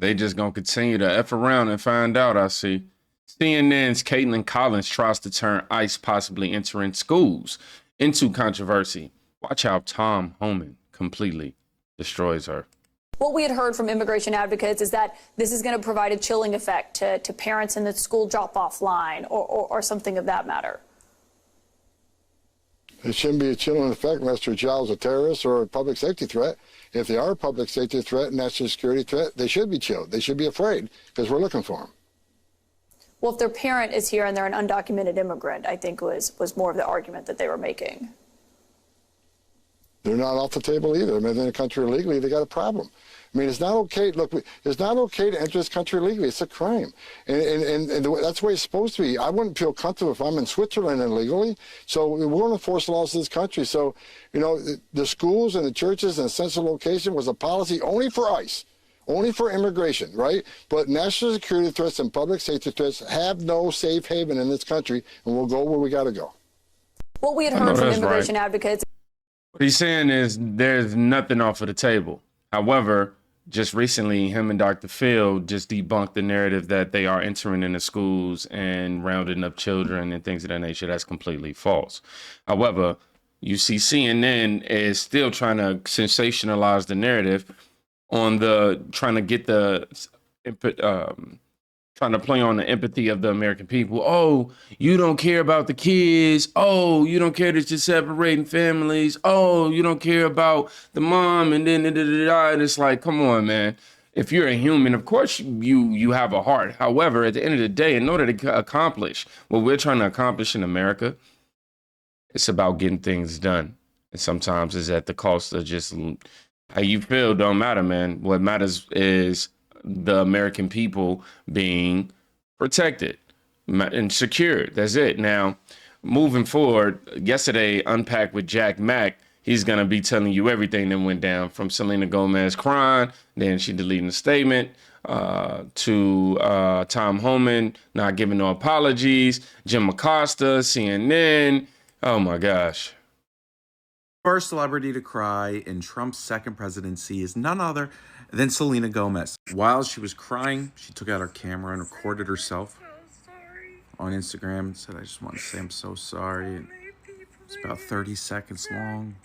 They just gonna continue to F around and find out, I see. CNN's Caitlin Collins tries to turn ICE possibly entering schools into controversy. Watch how Tom Homan completely destroys her. What we had heard from immigration advocates is that this is going to provide a chilling effect to parents in the school drop-off line or something of that matter. It shouldn't be a chilling effect unless your child is a terrorist or a public safety threat. If they are a public safety threat and national security threat, they should be chilled. They should be afraid because we're looking for them. Well, if their parent is here and they're an undocumented immigrant, I think was more of the argument that they were making. They're not off the table either. I mean, they're in the country illegally, they got a problem. I mean, it's not okay. Look, it's not okay to enter this country illegally. It's a crime. And that's the way it's supposed to be. I wouldn't feel comfortable if I'm in Switzerland illegally. So we won't enforce laws in this country. So, you know, the schools and the churches and central location was a policy only for ICE, only for immigration, right? But national security threats and public safety threats have no safe haven in this country, and we'll go where we got to go. What we had heard from immigration advocates. What he's saying is there's nothing off of the table. However, just recently, him and Dr. Phil just debunked the narrative that they are entering into schools and rounding up children and things of that nature. That's completely false. However, you see CNN is still trying to sensationalize the narrative on the trying to get the trying to play on the empathy of the American people. Oh, you don't care about the kids. Oh, you don't care that you're separating families. Oh, you don't care about the mom and then and it's like, come on, man. If you're a human, of course you have a heart. However, at the end of the day, in order to accomplish what we're trying to accomplish in America, it's about getting things done. And sometimes it's at the cost of just how you feel don't matter, man. What matters is the American people being protected and secured. That's it. Now, moving forward, yesterday, Unpacked with Jack Mack, he's going to be telling you everything that went down from Selena Gomez crying, then she deleting a statement, to Tom Homan not giving no apologies, Jim Acosta, CNN. Oh, my gosh. First celebrity to cry in Trump's second presidency is none other than Selena Gomez. While she was crying, she took out her camera and recorded herself on Instagram and said, I just want to say I'm so sorry. And it's about 30 seconds long.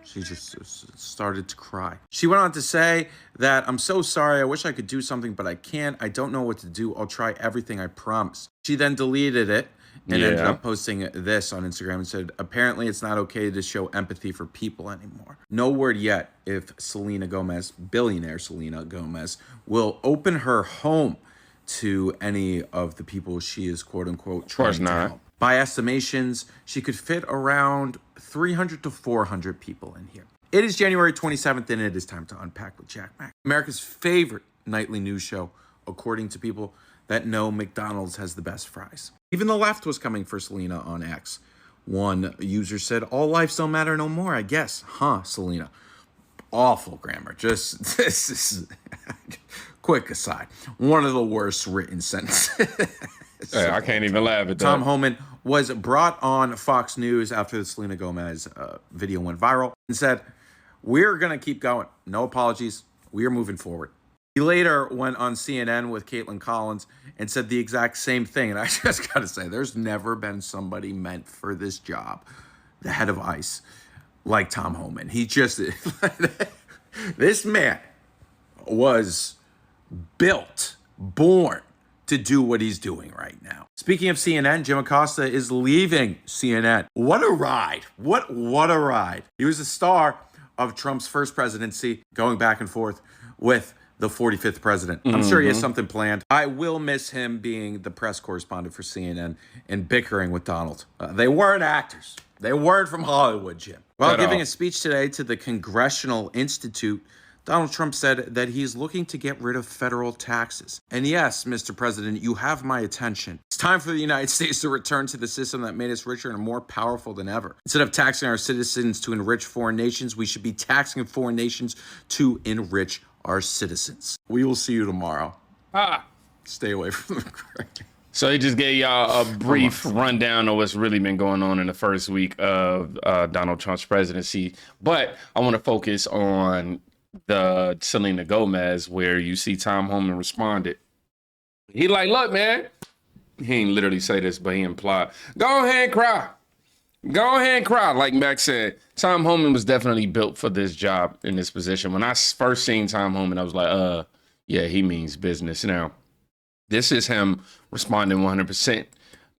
She just started to cry. She went on to say that, I'm so sorry. I wish I could do something, but I can't. I don't know what to do. I'll try everything, I promise. She then deleted it and ended up posting this on Instagram and said, apparently it's not okay to show empathy for people anymore. No word yet if Selena Gomez, billionaire Selena Gomez, will open her home to any of the people she is quote unquote trying to help. By estimations, she could fit around 300 to 400 people in here. It is January 27th and it is time to unpack with Jack Mack. America's favorite nightly news show, according to people that know McDonald's has the best fries. Even the left was coming for Selena on X. One user said, all lives don't matter no more, I guess. Huh, Selena? Awful grammar. Just, this is, quick aside, one of the worst written sentences. Hey, I can't even laugh at that. Tom Homan was brought on Fox News after the Selena Gomez video went viral and said, we're going to keep going. No apologies. We are moving forward. He later went on CNN with Caitlin Collins and said the exact same thing. And I just got to say, there's never been somebody meant for this job, the head of ICE, like Tom Homan. He just, this man was built, born to do what he's doing right now. Speaking of CNN, Jim Acosta is leaving CNN. What a ride. What a ride. He was the star of Trump's first presidency, going back and forth with the 45th president. I'm sure he has something planned. I will miss him being the press correspondent for CNN and bickering with Donald. They weren't actors. They weren't from Hollywood, Jim. While giving a speech today to the Congressional Institute, Donald Trump said that he's looking to get rid of federal taxes. And yes, Mr. President, you have my attention. It's time for the United States to return to the system that made us richer and more powerful than ever. Instead of taxing our citizens to enrich foreign nations, we should be taxing foreign nations to enrich our citizens. We will see you tomorrow. Stay away from the crack. So he just gave y'all a brief rundown of what's really been going on in the first week of Donald Trump's presidency. But I want to focus on the Selena Gomez, where you see Tom Homan responded. He like, look, man. He ain't literally say this, but he implied, go ahead and cry. Go ahead and cry. Like Max said, Tom Homan was definitely built for this job in this position. When I first seen Tom Homan, I was like, yeah, he means business. Now, this is him responding 100%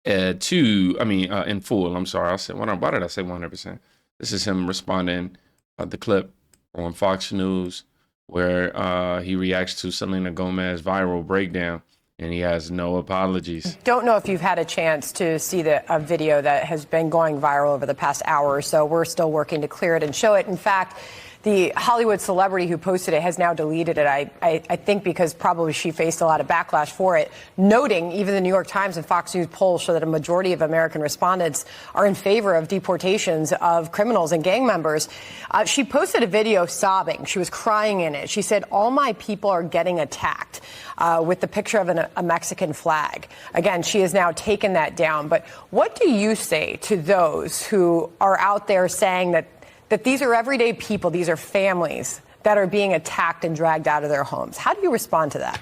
in full. I'm sorry. Why did I say 100%? This is him responding the clip on Fox News where he reacts to Selena Gomez viral breakdown, and he has no apologies. Don't know if you've had a chance to see a video that has been going viral over the past hour or so. We're still working to clear it and show it. In fact, the Hollywood celebrity who posted it has now deleted it, I think because probably she faced a lot of backlash for it, noting even the New York Times and Fox News polls show that a majority of American respondents are in favor of deportations of criminals and gang members. She posted a video sobbing. She was crying in it. She said, all my people are getting attacked, with the picture of a Mexican flag. Again, she has now taken that down. But what do you say to those who are out there saying that these are everyday people, these are families that are being attacked and dragged out of their homes? How do you respond to that?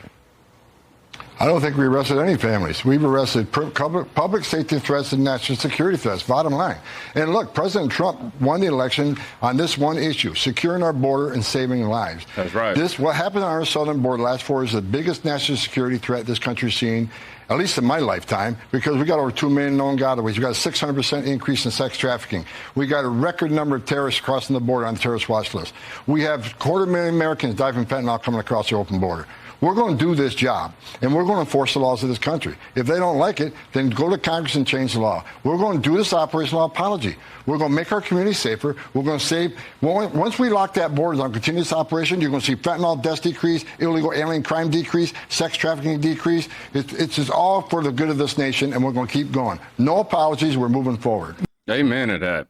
I don't think we arrested any families. We've arrested public safety threats and national security threats, bottom line. And look, President Trump won the election on this one issue, securing our border and saving lives. That's right. What happened on our southern border last 4 years is the biggest national security threat this country's seen, at least in my lifetime, because we got over 2 million known gotaways. We got a 600% increase in sex trafficking. We got a record number of terrorists crossing the border on the terrorist watch list. We have 250,000 Americans die from fentanyl coming across the open border. We're going to do this job, and we're going to enforce the laws of this country. If they don't like it, then go to Congress and change the law. We're going to do this operational apology. We're going to make our community safer. We're going to save. Once we lock that border on continuous operation, you're going to see fentanyl deaths decrease, illegal alien crime decrease, sex trafficking decrease. It's just all for the good of this nation, and we're going to keep going. No apologies. We're moving forward. Amen to that.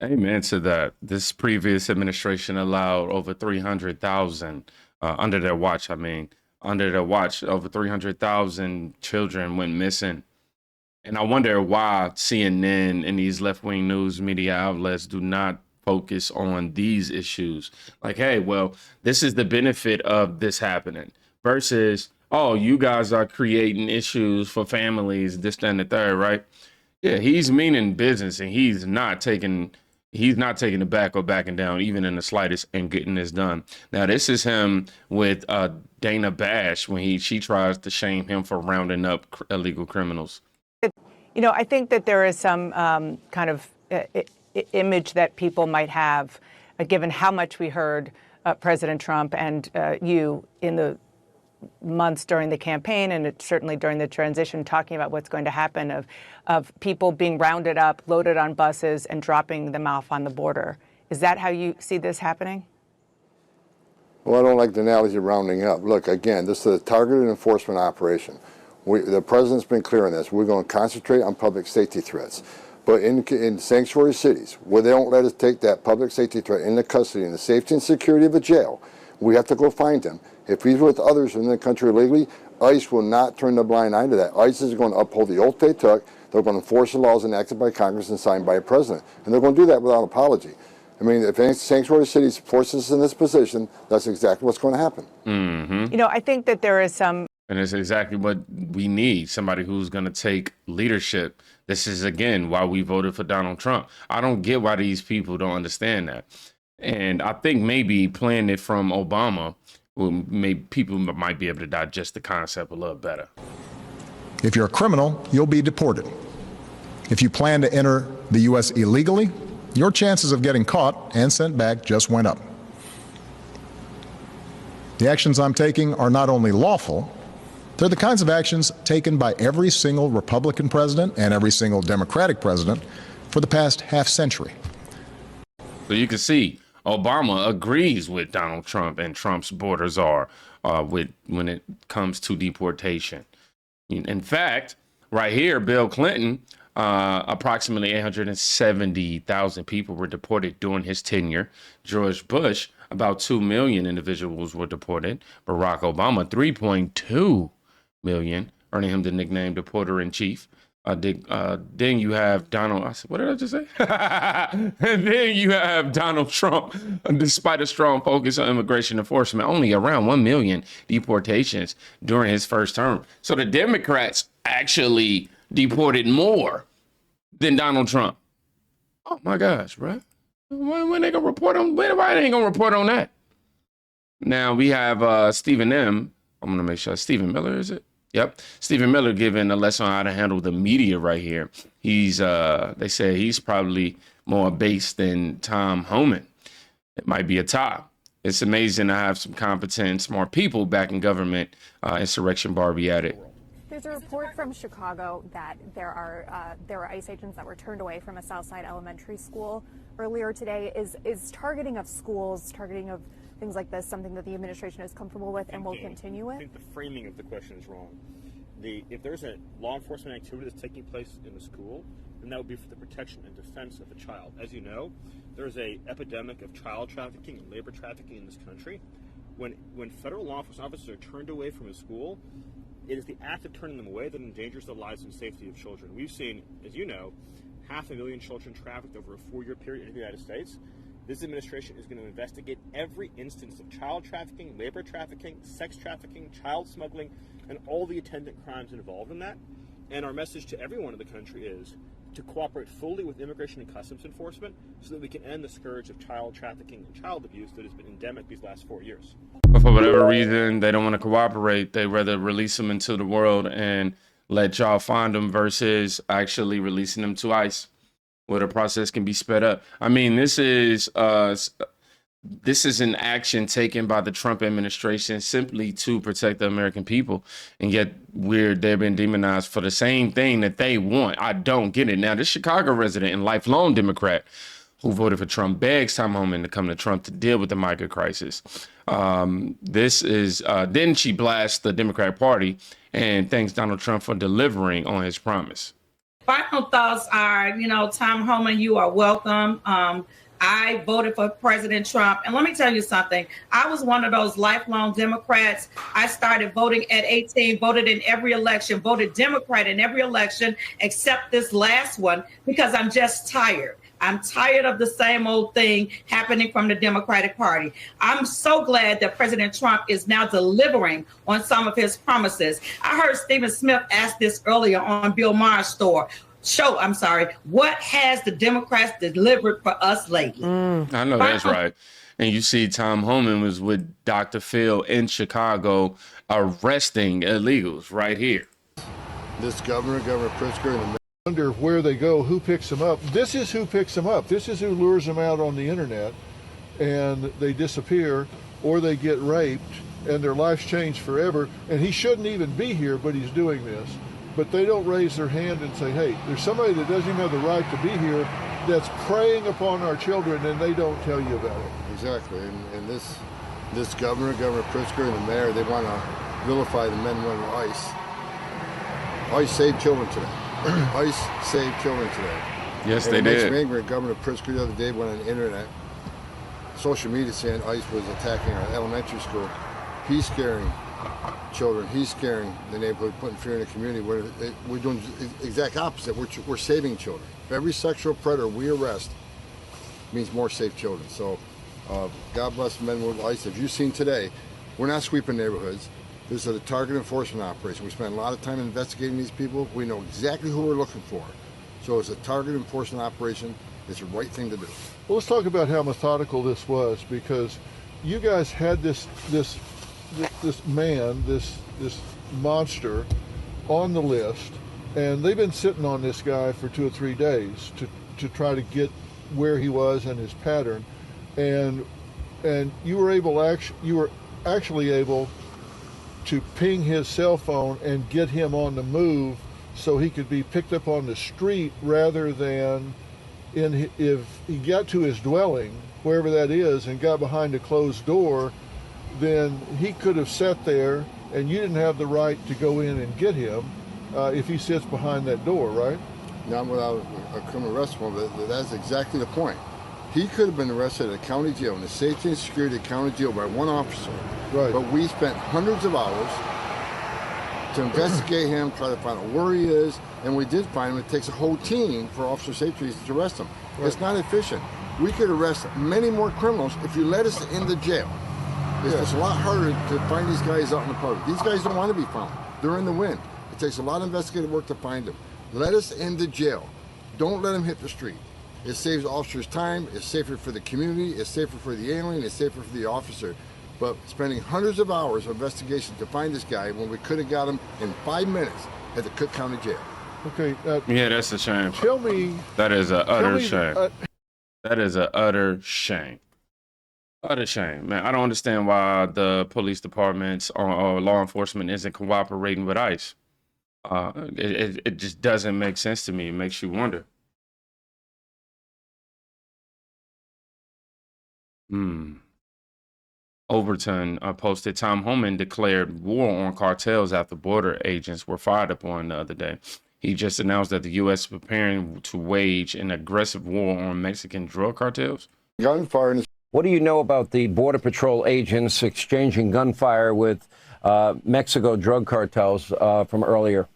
Amen to that. This previous administration allowed over 300,000 under their watch. Under their watch, over 300,000 children went missing. And I wonder why CNN and these left-wing news media outlets do not focus on these issues. Like, hey, well, this is the benefit of this happening versus, oh, you guys are creating issues for families, this, that, and the third, right? Yeah, he's meaning business, and he's not taking it back or backing down, even in the slightest, and getting this done. Now, this is him with Dana Bash when she tries to shame him for rounding up illegal criminals. You know, I think that there is some kind of image that people might have, given how much we heard President Trump and you in the months during the campaign, and certainly during the transition, talking about what's going to happen of people being rounded up, loaded on buses, and dropping them off on the border. Is that how you see this happening? Well, I don't like the analogy of rounding up. Look, again, this is a targeted enforcement operation. The president's been clear on this. We're going to concentrate on public safety threats. But in sanctuary cities, where they don't let us take that public safety threat into custody in the safety and security of a jail, we have to go find him. If he's with others in the country illegally, ICE will not turn the blind eye to that. ICE is going to uphold the oath they took. They're going to enforce the laws enacted by Congress and signed by a president. And they're going to do that without apology. I mean, if any sanctuary cities force us in this position, that's exactly what's going to happen. Mm-hmm. You know, I think that there is some... And it's exactly what we need, somebody who's going to take leadership. This is, again, why we voted for Donald Trump. I don't get why these people don't understand that. And I think maybe playing it from Obama, maybe people might be able to digest the concept a little better. If you're a criminal, you'll be deported. If you plan to enter the U.S. illegally, your chances of getting caught and sent back just went up. The actions I'm taking are not only lawful, they're the kinds of actions taken by every single Republican president and every single Democratic president for the past half century. So you can see Obama agrees with Donald Trump and Trump's border czar when it comes to deportation. In fact, right here, Bill Clinton, approximately 870,000 people were deported during his tenure. George Bush, about 2 million individuals were deported. Barack Obama, 3.2 million, earning him the nickname Deporter in Chief. Then you have Donald. I said, what did I just say? And then you have Donald Trump. Despite a strong focus on immigration enforcement, only around 1 million deportations during his first term. So the Democrats actually deported more than Donald Trump. Oh my gosh, bro. When they gonna report on? Why they ain't gonna report on that? Now we have Stephen M. I'm gonna make sure Stephen Miller, is it? Yep. Stephen Miller giving a lesson on how to handle the media right here. They say he's probably more based than Tom Homan. It might be a tie. It's amazing to have some competent, smart people back in government. Insurrection Barbie at it. There's a report from Chicago that there were ICE agents that were turned away from a Southside elementary school earlier today. Is targeting of schools, targeting of things like this, something that the administration is comfortable with and will continue with? I think the framing of the question is wrong. If there's a law enforcement activity that's taking place in the school, then that would be for the protection and defense of the child. As you know, there's an epidemic of child trafficking and labor trafficking in this country. When federal law enforcement officers are turned away from a school, it is the act of turning them away that endangers the lives and safety of children. We've seen, as you know, 500,000 children trafficked over a 4-year period in the United States. This administration is going to investigate every instance of child trafficking, labor trafficking, sex trafficking, child smuggling, and all the attendant crimes involved in that. And our message to everyone in the country is to cooperate fully with immigration and customs enforcement so that we can end the scourge of child trafficking and child abuse that has been endemic these last 4 years. But for whatever reason, they don't want to cooperate. They rather release them into the world and let y'all find them versus actually releasing them to ICE, where the process can be sped up. I mean, this is an action taken by the Trump administration simply to protect the American people, and yet they've been demonized for the same thing that they want. I don't get it. Now, this Chicago resident and lifelong Democrat who voted for Trump begs Tom Homan to come to Trump to deal with the migrant crisis. Then she blasts the Democratic Party and thanks Donald Trump for delivering on his promise. Final thoughts are, Tom Homan, you are welcome. I voted for President Trump. And let me tell you something. I was one of those lifelong Democrats. I started voting at 18, voted in every election, voted Democrat in every election except this last one because I'm just tired. I'm tired of the same old thing happening from the Democratic Party. I'm so glad that President Trump is now delivering on some of his promises. I heard Stephen Smith ask this earlier on Bill Maher's show. What has the Democrats delivered for us lately? I know that's right. And you see Tom Homan was with Dr. Phil in Chicago arresting illegals right here. This Governor Pritzker, wonder where they go, who picks them up. This is who picks them up. This is who lures them out on the internet, and they disappear or they get raped and their lives change forever. And he shouldn't even be here, but he's doing this. But they don't raise their hand and say, hey, there's somebody that doesn't even have the right to be here that's preying upon our children, and they don't tell you about it. Exactly. And this Governor Pritzker, and the mayor, they want to vilify the men and women of ICE. ICE saved children today. ICE saved children today. Yes, and they it makes did. me angry. Governor Pritzker the other day went on the internet, social media, saying ICE was attacking our elementary school. He's scaring children. He's scaring the neighborhood, putting fear in the community. We're doing the exact opposite. We're saving children. Every sexual predator we arrest means more safe children. So God bless the men and women of ICE. As you've seen today, we're not sweeping neighborhoods. This is a target enforcement operation. We spend a lot of time investigating these people. We know exactly who we're looking for. So it's a target enforcement operation. It's the right thing to do. Well, let's talk about how methodical this was, because you guys had this monster on the list, and they've been sitting on this guy for 2 or 3 days to try to get where he was and his pattern, and you were actually able to ping his cell phone and get him on the move so he could be picked up on the street rather than if he got to his dwelling, wherever that is, and got behind a closed door, then he could have sat there and you didn't have the right to go in and get him if he sits behind that door, right? Not without a criminal arrest warrant, but that's exactly the point. He could have been arrested at a county jail, in the safety and security of county jail by one officer. Right. But we spent hundreds of hours to investigate him, try to find out where he is, and we did find him. It takes a whole team for officer safety reasons to arrest him. Right. It's not efficient. We could arrest many more criminals if you let us in the jail. It's just a lot harder to find these guys out in the public. These guys don't want to be found. They're in the wind. It takes a lot of investigative work to find them. Let us in the jail. Don't let them hit the street. It saves officers time. It's safer for the community. It's safer for the alien. It's safer for the officer. But spending hundreds of hours of investigation to find this guy when we could have got him in 5 minutes at the Cook County Jail. Okay. Yeah, that's a shame. Tell me. That is an utter shame. That is an utter shame. Utter shame, man. I don't understand why the police departments or law enforcement isn't cooperating with ICE. It just doesn't make sense to me. It makes you wonder. Overton posted Tom Homan declared war on cartels after border agents were fired upon the other day. He just announced that the U.S. is preparing to wage an aggressive war on Mexican drug cartels. Gunfire. What do you know about the Border Patrol agents exchanging gunfire with Mexico drug cartels from earlier?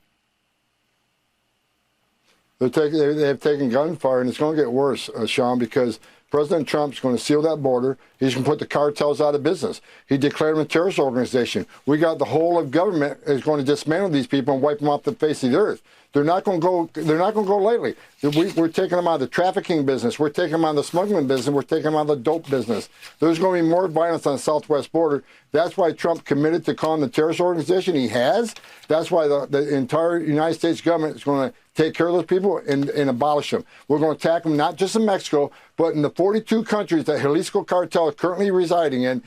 They have taken gunfire, and it's going to get worse, Sean, because President Trump's going to seal that border. He's going to put the cartels out of business. He declared them a terrorist organization. We got the whole of government is going to dismantle these people and wipe them off the face of the earth. They're not going to go. They're not going to go lightly. We're taking them out of the trafficking business. We're taking them out of the smuggling business. We're taking them out of the dope business. There's going to be more violence on the southwest border. That's why Trump committed to calling the terrorist organization. He has. That's why the entire United States government is going to take care of those people and abolish them. We're going to attack them not just in Mexico, but in the 42 countries that Jalisco cartel is currently residing in.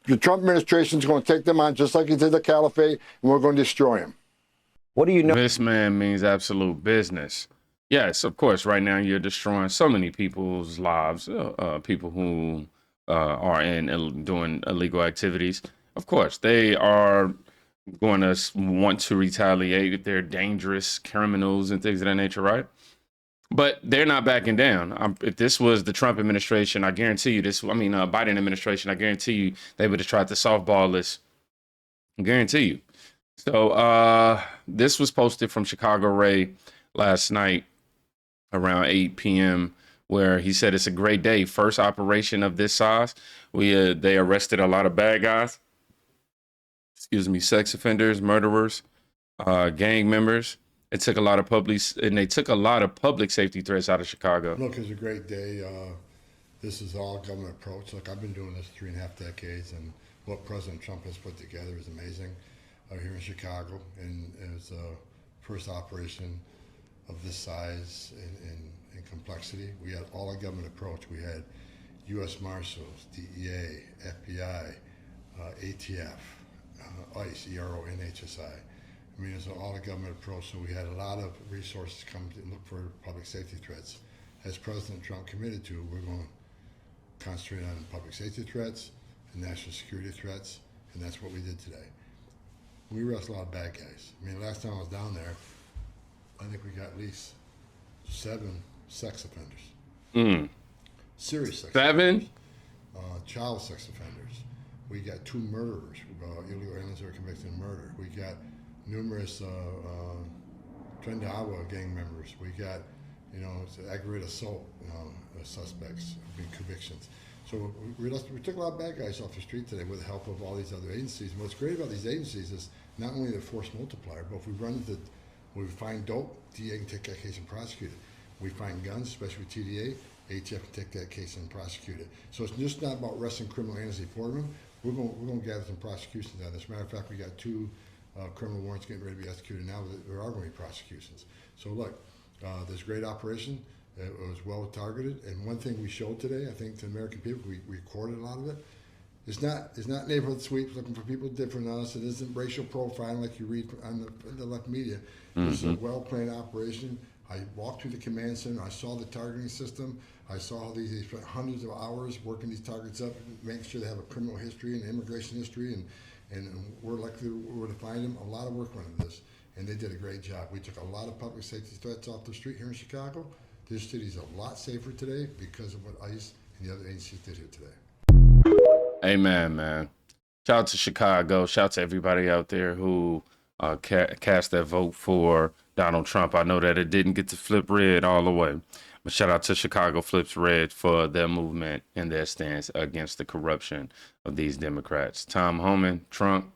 The Trump administration is going to take them on just like he did the caliphate, and we're going to destroy them. What do you know? This man means absolute business. Yes, of course, right now you're destroying so many people's lives, people who are doing illegal activities. Of course, they are going to want to retaliate if they're dangerous criminals and things of that nature, right? But they're not backing down. If this was the Trump administration, I guarantee you Biden administration, I guarantee you they would have tried to softball this. I guarantee you. So this was posted from Chicago Ray last night around 8 p.m. where he said it's a great day. First operation of this size. They arrested a lot of bad guys. Sex offenders, murderers, gang members. It took a lot of public safety threats out of Chicago. Look, it's a great day. This is all government approach. Look, I've been doing this 3.5 decades, and what President Trump has put together is amazing. Here in Chicago, and it was the first operation of this size and complexity. We had all a government approach. We had U.S. Marshals, DEA, FBI, ATF, ICE, ERO, NHSI. I mean, it's all a government approach, so we had a lot of resources come to look for public safety threats. As President Trump committed to, we're going to concentrate on public safety threats and national security threats, and that's what we did today. We arrest a lot of bad guys. I mean, last time I was down there, I think we got at least 7 sex offenders. Serious sex 7? offenders. Child sex offenders. We got 2 murderers, illegal aliens who are convicted of murder. We got numerous Trendawa gang members. We got, aggravated assault suspects, convictions. So we took a lot of bad guys off the street today with the help of all these other agencies. And what's great about these agencies is not only the force multiplier, but if we find dope, DA can take that case and prosecute it. We find guns, especially with TDA, ATF can take that case and prosecute it. So it's just not about arresting criminal aliens and deporting them. We're going to gather some prosecutions on this. As a matter of fact, we got 2 criminal warrants getting ready to be executed now. There are going to be prosecutions. So look, this great operation. It was well targeted, and one thing we showed today, I think, to the American people, we recorded a lot of it. It's not neighborhood sweeps looking for people different than us. It isn't racial profiling like you read on the left media. It's a well-planned operation. I walked through the command center. I saw the targeting system. I saw they spent hundreds of hours working these targets up, making sure they have a criminal history and immigration history, and we're likely to find them. A lot of work went into this, and they did a great job. We took a lot of public safety threats off the street here in Chicago. This city's a lot safer today because of what ICE and the other agencies did here today. Amen, man. Shout out to Chicago. Shout out to everybody out there who cast that vote for Donald Trump. I know that it didn't get to flip red all the way, but shout out to Chicago Flips Red for their movement and their stance against the corruption of these Democrats. Tom Homan, Trump,